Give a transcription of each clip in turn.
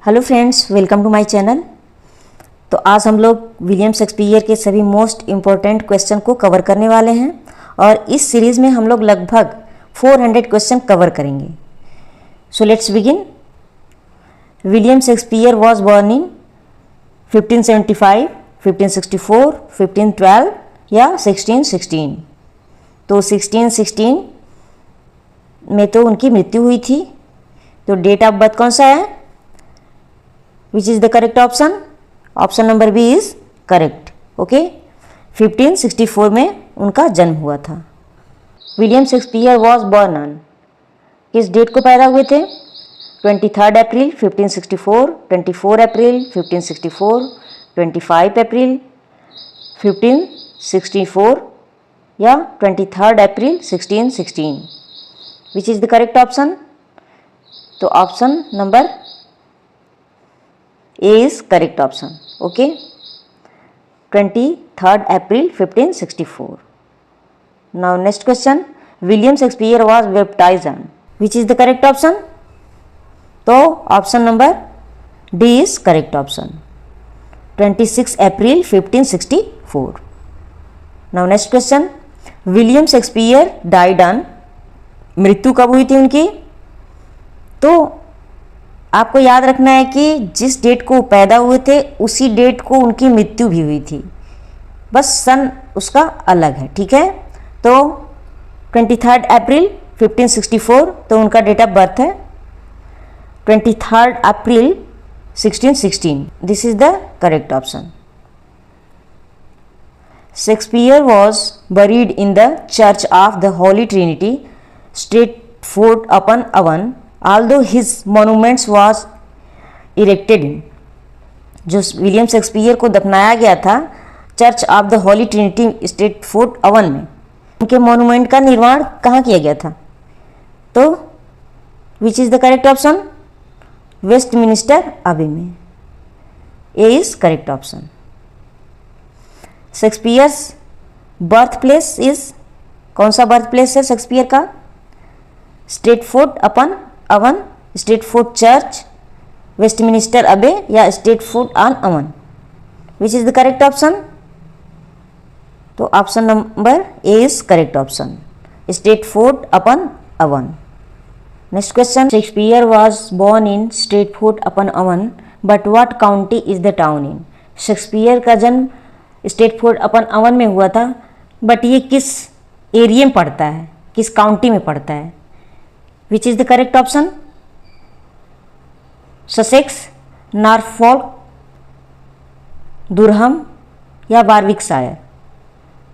Hello friends, welcome to my channel. तो आज हम लोग विलियम शेक्सपियर के सभी मोस्ट इम्पोर्टेंट क्वेश्चन को कवर करने वाले हैं और इस सीरीज़ में हम लोग लगभग 400 क्वेश्चन कवर करेंगे। So let's begin. William Shakespeare was born इन 1575, 1564, 1512 या 1616। तो 1616 में तो उनकी मृत्यु हुई थी। तो डेट ऑफ बर्थ कौन सा है? Which is the correct option? Option number B is correct. Okay, 1564 में उनका जन्म हुआ था। William Shakespeare was born on, किस डेट को पैदा हुए थे? 23 अप्रैल 1564, 24 अप्रैल 1564, 25 अप्रैल 1564 या 23 अप्रैल 1616। Which is the correct option? तो option number A is correct option. Okay, 23rd April 1564. Now next question. William Shakespeare was baptized on, which is the correct option? तो option number D is correct option. 26 April 1564. Now next question. William Shakespeare died on, मृत्यु कब हुई थी उनकी? तो आपको याद रखना है कि जिस डेट को पैदा हुए थे उसी डेट को उनकी मृत्यु भी हुई थी, बस सन उसका अलग है। ठीक है, तो 23 अप्रैल 1564 तो उनका डेट ऑफ बर्थ है 23 अप्रैल 1616। This is the correct option. Shakespeare was buried in the Church of the Holy Trinity, Stratford upon Avon, although his monuments was erected in, जो विलियम शेक्सपियर को दफनाया गया था Church of the Holy Trinity Stratford Avon में, उनके monument का निर्माण कहाँ किया गया था? तो which is the correct option? Westminster Abbey में। A is correct option. Shakespeare's birth place is, कौन सा बर्थ प्लेस है शेक्सपियर का? Stratford upon Avon, Stratford church, Westminster Abbey या Stratford on Avon. Which is the correct option? तो option number A is correct option, Stratford upon Avon. Next question. Shakespeare was born in Stratford upon Avon but what county is the town in. Shakespeare का जन्म Stratford upon oven में हुआ था, but ये किस area में पड़ता है, किस काउंटी में पड़ता है? Which is the correct option? Sussex, Norfolk, Durham या वारविकशायर।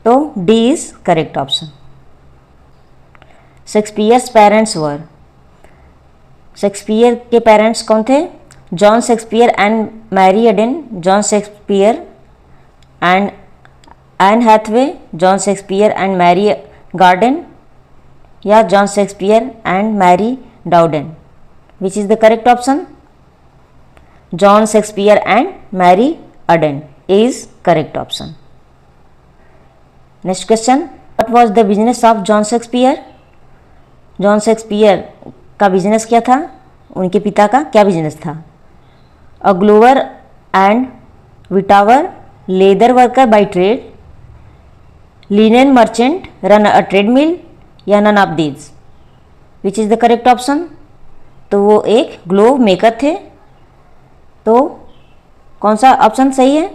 तो D is correct option. Shakespeare's parents were, Shakespeare के पेरेंट्स कौन थे? John Shakespeare and Mary Arden, John Shakespeare and Anne Hathaway, John Shakespeare and Mary Garden या John Shakespeare and Mary Dowden. Which is the correct option? John Shakespeare and Mary Arden is correct option. Next question. What was the business of John Shakespeare? John Shakespeare का business क्या था? उनके पिता का क्या business था? A glover and whittawer, leather worker by trade, linen merchant, run a trade mill या none of these. Which is the correct option? तो वो एक ग्लोव मेकर थे। तो कौन सा ऑप्शन सही है?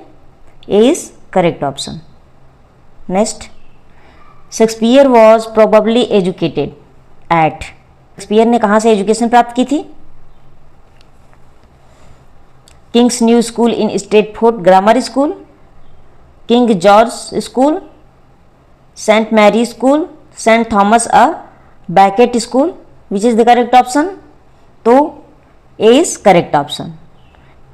A is correct option. Next. Shakespeare was probably educated at, Shakespeare ने कहाँ से एजुकेशन प्राप्त की थी? King's New School in Stratford Grammar School, King George School, Saint Mary School, Saint Thomas a Becket School. Which is the correct option? तो A is correct option,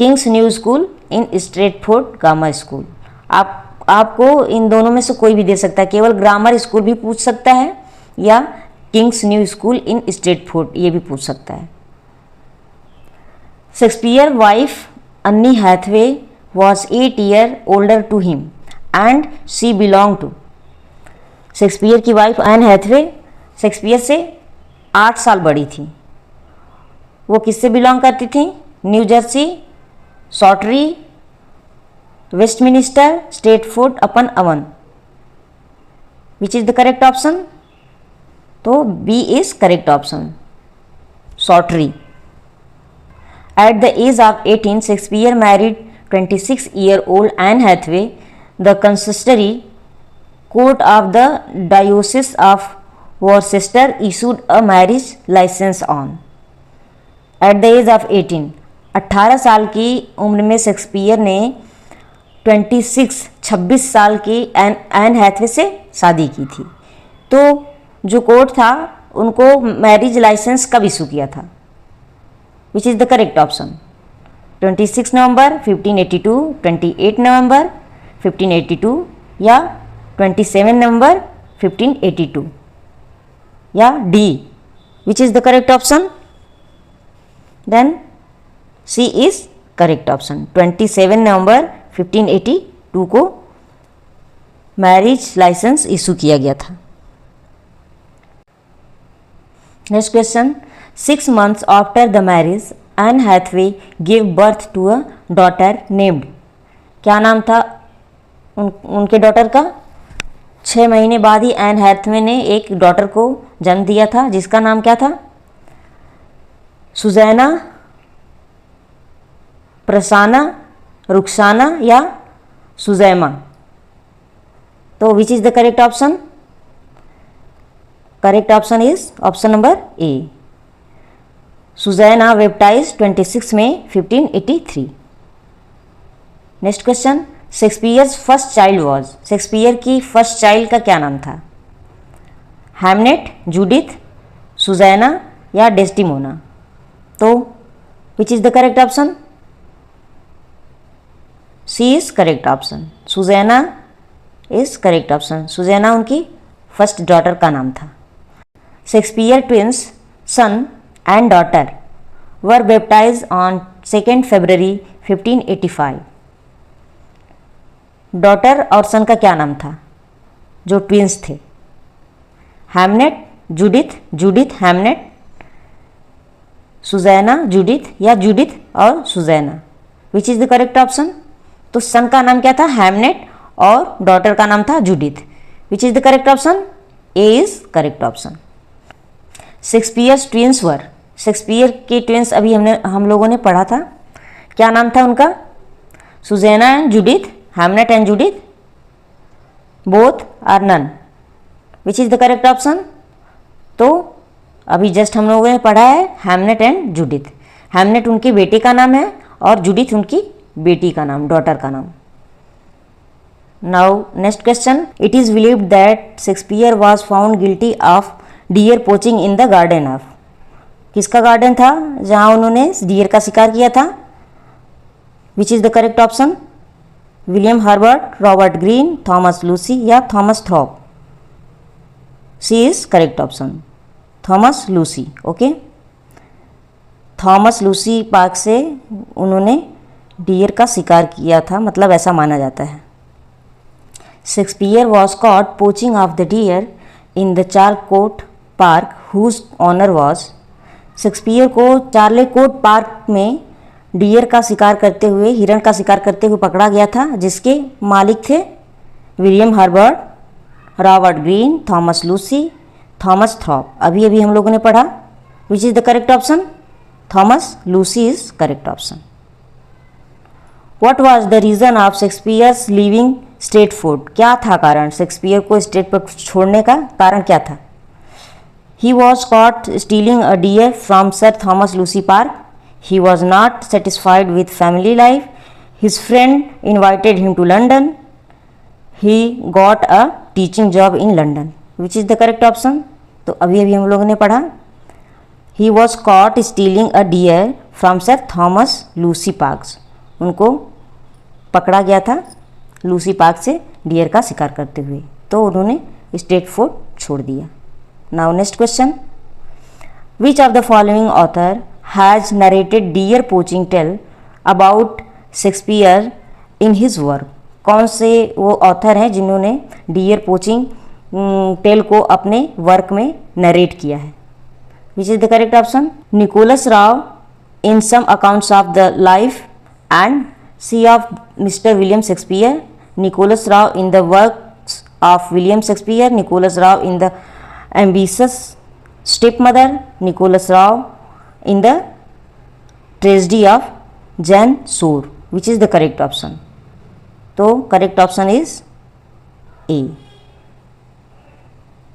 King's New School in Stratford Grammar School. आपको इन दोनों में से कोई भी दे सकता है, केवल ग्रामर स्कूल भी पूछ सकता है या Kings New School in Stratford ये भी पूछ सकता है। Shakespeare wife Anne Hathaway was 8 year older to him and she belong to, Shakespeare की वाइफ एन हैथवे शेक्सपियर से 8 साल बड़ी थी। वो किससे बिलोंग करती थी? New Jersey, Shottery, Westminster, Stratford upon Avon. Which is the correct option? तो B is correct option, Shottery. At the age of 18, Shakespeare married 26-year-old Anne Hathaway. The consistory court of the Diocese of Worcester issued a marriage license on. At the age of 18, 18 साल की उम्र में Shakespeare ने 26 साल की N Hathaway से शादी की थी। तो जो कोर्ट था उनको मैरिज लाइसेंस कब इशू किया था? Which is the correct option? 26 November 1582, 28 November 1582 या 27 नवंबर 1582 या D? Which is the correct option? Then C is correct option. 27 November 1582 को मैरिज लाइसेंस इशू किया गया था। Next question, 6 months after the marriage, Anne Hathaway gave birth to a daughter named, क्या नाम था उनके डॉटर का? 6 महीने बाद ही एन हैथवे ने एक डॉटर को जन्म दिया था जिसका नाम क्या था? सुजैना, प्रसाना, रुखसाना या सुजैमा? तो which is the correct option? Correct option is option number A, Susanna, baptized 26 मई 1583। Next question, Shakespeare's first child was, Shakespeare की फर्स्ट चाइल्ड का क्या नाम था? हैमनेट, जूडिथ, सुजैना या डेस्टिमोना? तो which is the correct option? C is correct option, Susanna is correct option. Susanna उनकी first daughter का नाम था। Shakespeare twins son and daughter were baptized on 2nd February 1585। Daughter और सन का क्या नाम था जो ट्विंस थे? Hamnet, Judith, Judith Hamnet, Susanna, Judith या जूडिथ और Susanna? Which is the correct option? तो सन का नाम क्या था? हैमनेट और डॉटर का नाम था Judith. Which is the correct option? A is correct option. Shakespeare's twins were, Shakespeare के ट्विंस अभी हम लोगों ने पढ़ा था, क्या नाम था उनका? Susanna and Judith, Hamnet and Judith, both are none. Which is the correct option? तो अभी जस्ट हम लोगों ने पढ़ा है हैमनेट एंड जूडिथ। हैमनेट उनकी बेटे का नाम है और जूडिथ उनकी बेटी का नाम, डॉटर का नाम। Now next question, it is believed that Shakespeare was found guilty of deer poaching in the garden of, किसका गार्डन था जहां उन्होंने डियर का शिकार किया था? Which is the correct option? William Herbert, Robert Greene, Thomas Lucy या Thomas Thorpe? C is correct option, Thomas Lucy. Okay, Thomas Lucy park से उन्होंने डियर का शिकार किया था, मतलब ऐसा माना जाता है। Shakespeare was caught poaching of the deer in the Charlecote park whose owner was, Shakespeare को चार्लेकोट पार्क में डियर का शिकार करते हुए, हिरण का शिकार करते हुए पकड़ा गया था, जिसके मालिक थे William Herbert, Robert Greene, Thomas Lucy, Thomas Thorpe. अभी अभी हम लोगों ने पढ़ा। Which is the correct option? Thomas Lucy is correct option. What was the reason of Shakespeare's leaving Stratford, क्या था कारण शेक्सपियर को स्ट्रेटफोर्ड छोड़ने का? कारण क्या था? He was caught stealing a deer from Sir Thomas Lucy Park. He was not satisfied with family life. His friend invited him to London. He got a teaching job in London. Which is the correct option? तो अभी अभी हम लोगों ने पढ़ा, He was caught stealing a deer from Sir Thomas Lucy Park. उनको पकड़ा गया था लूसी पार्क से डियर का शिकार करते हुए, तो उन्होंने स्ट्रेटफोर्ड छोड़ दिया। Now next question, which of the following author has narrated deer poaching tale about Shakespeare in his work? कौन से वो ऑथर हैं जिन्होंने डियर पोचिंग टेल को अपने वर्क में नरेट किया है? Which is the correct option? Nicholas Rowe, in some accounts of the life and see of Mr. William Shakespeare, Nicholas Rao in the works of William Shakespeare, Nicholas Rao in the ambitious stepmother, Nicholas Rao in the tragedy of Jane Soor. Which is the correct option? तो correct option is A.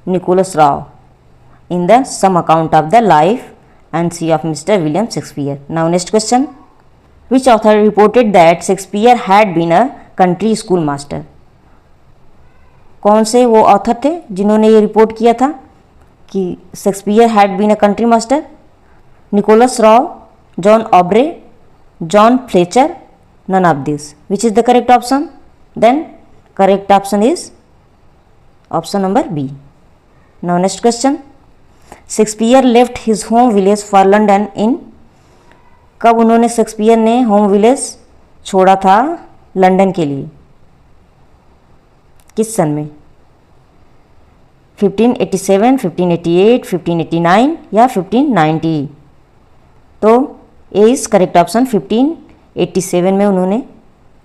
Nicholas Rao in the some account of the life and see of Mr. William Shakespeare. Now next question. Which author reported that Shakespeare had been a country school master? कौन से वो author थे जिन्होंने ये report किया था कि Shakespeare had been a country master? Nicholas Rowe, John Aubrey, John Fletcher, none of these. Which is the correct option? Then correct option is option number B. Now next question. Shakespeare left his home village for London in, कब उन्होंने Shakespeare ने home village छोड़ा था London के लिए? किस सन में? 1587, 1588, 1589 या 1590? तो ए इज करेक्ट ऑप्शन 1587 में उन्होंने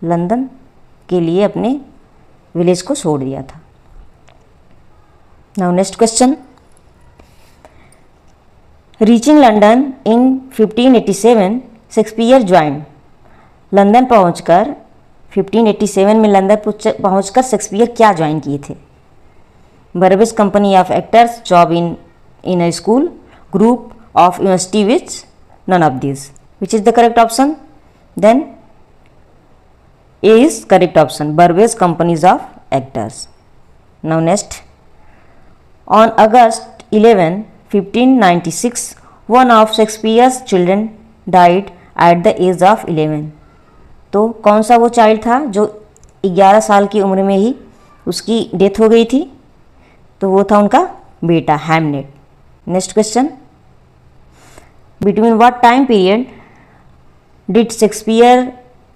लंदन के लिए अपने विलेज को छोड़ दिया था। Now next question. Reaching London इन 1587 शेक्सपियर ज्वाइन, लंदन पहुंचकर 1587 में लंदन पहुंचकर शेक्सपियर क्या ज्वाइन किए थे? Burbage's company of actors, job in a school, group of university, which none of this? Which is the correct option? Then A is correct option, Burbage companies of actors. Now next, on August 11, 1596, one of Shakespeare's children died at the age of 11. तो कौन सा वो child था जो 11 साल की उम्र में ही उसकी डेथ हो गई थी? तो वो था उनका बेटा Hamlet. Next question. Between what time period Did Shakespeare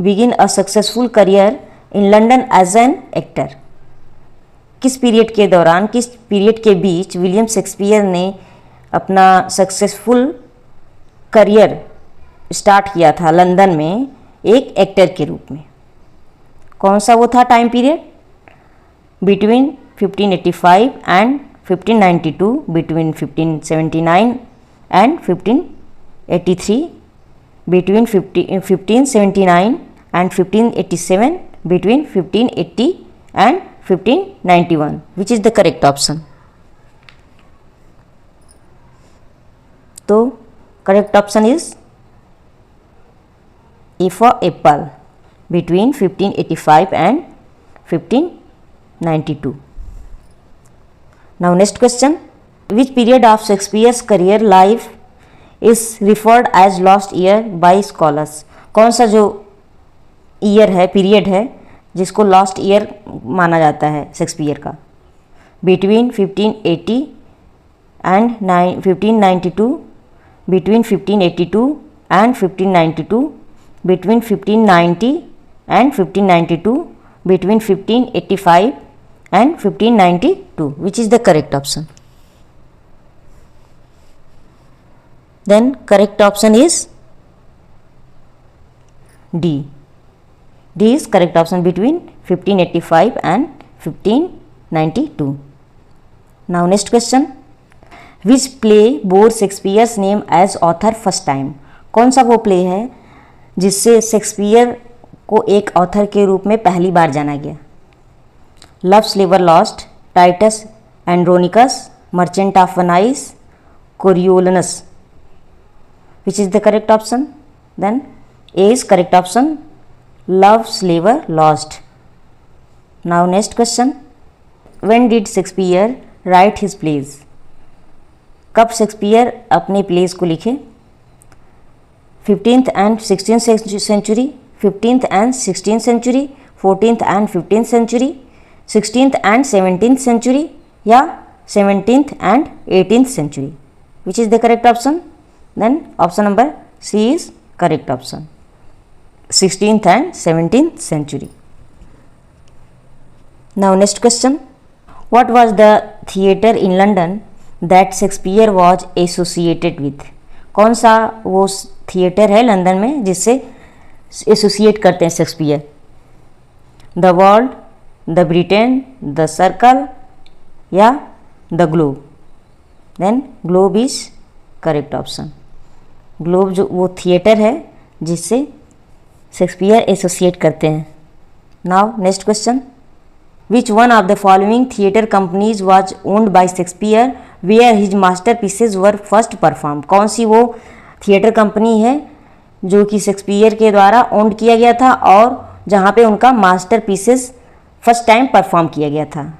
begin a successful career in London as an actor? किस पीरियड के दौरान, किस पीरियड के बीच विलियम शेक्सपियर ने अपना सक्सेसफुल करियर स्टार्ट किया था लंदन में एक एक्टर के रूप में? कौन सा वो था time period? Between 1585 and 1592, between 1579 and 1583, between 1579 and 1587, between 1580 and 1591. Which is the correct option? तो correct option is A for apple, between 1585 and 1592. Now next question. Which period of Shakespeare's career life is referred as lost year by scholars? कौन सा जो year है, period है, जिसको lost year माना जाता है शेक्सपियर का? Between 1580 and 1592, between 1582 and 1592, between 1590 and 1592, between 1585 and 1592. Which is the correct option? Then correct option is D. D is correct option, between 1585 and 1592. Now next question. Which play bore Shakespeare's name as author first time? कौन सा वो play है जिससे Shakespeare को एक author के रूप में पहली बार जाना गया? लव स्लेवर lost, Titus Andronicus, Merchant of Venice, Coriolanus? Which is the correct option? Then A is correct option, Love Slaver Lost. Now next question. When did Shakespeare write his plays? कब Shakespeare अपने place को लिखे? 15th and 16th century, 15th and 16th century, 14th and 15th century, 16th and 17th century या 17th and 18th century? Which is the correct option? Then option number C is correct option, 16th and 17th century. Now next question. What was the theatre in London that Shakespeare was associated with? कौन सा वो theatre है London में जिससे associate करते हैं Shakespeare? The world, the Britain, the circle या the Globe? Then Globe is correct option. Globe जो वो थिएटर है जिससे शेक्सपियर एसोसिएट करते हैं। Now next question, which one of the following theatre companies was owned by Shakespeare where his masterpieces were first perform? कौन सी वो theatre company है जो कि शेक्सपियर के द्वारा ओन्ड किया गया था और जहाँ पे उनका मास्टरपीसेस फर्स्ट टाइम परफॉर्म किया गया था?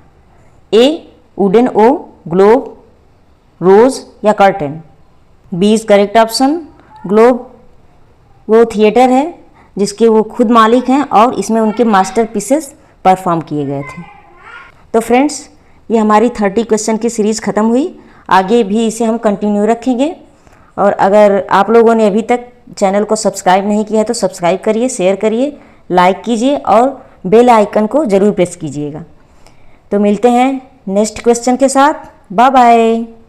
ए वुडन ओ, ग्लोब, रोज या Curtain? B is correct option. Globe वो थिएटर है जिसके वो खुद मालिक हैं और इसमें उनके मास्टरपीसेस परफॉर्म किए गए थे। तो फ्रेंड्स, ये हमारी 30 क्वेश्चन की सीरीज़ ख़त्म हुई। आगे भी इसे हम कंटिन्यू रखेंगे। और अगर आप लोगों ने अभी तक चैनल को सब्सक्राइब नहीं किया है तो सब्सक्राइब करिए, शेयर करिए, लाइक कीजिए और बेल आइकन को ज़रूर प्रेस कीजिएगा। तो मिलते हैं नेक्स्ट क्वेश्चन के साथ। Bye bye.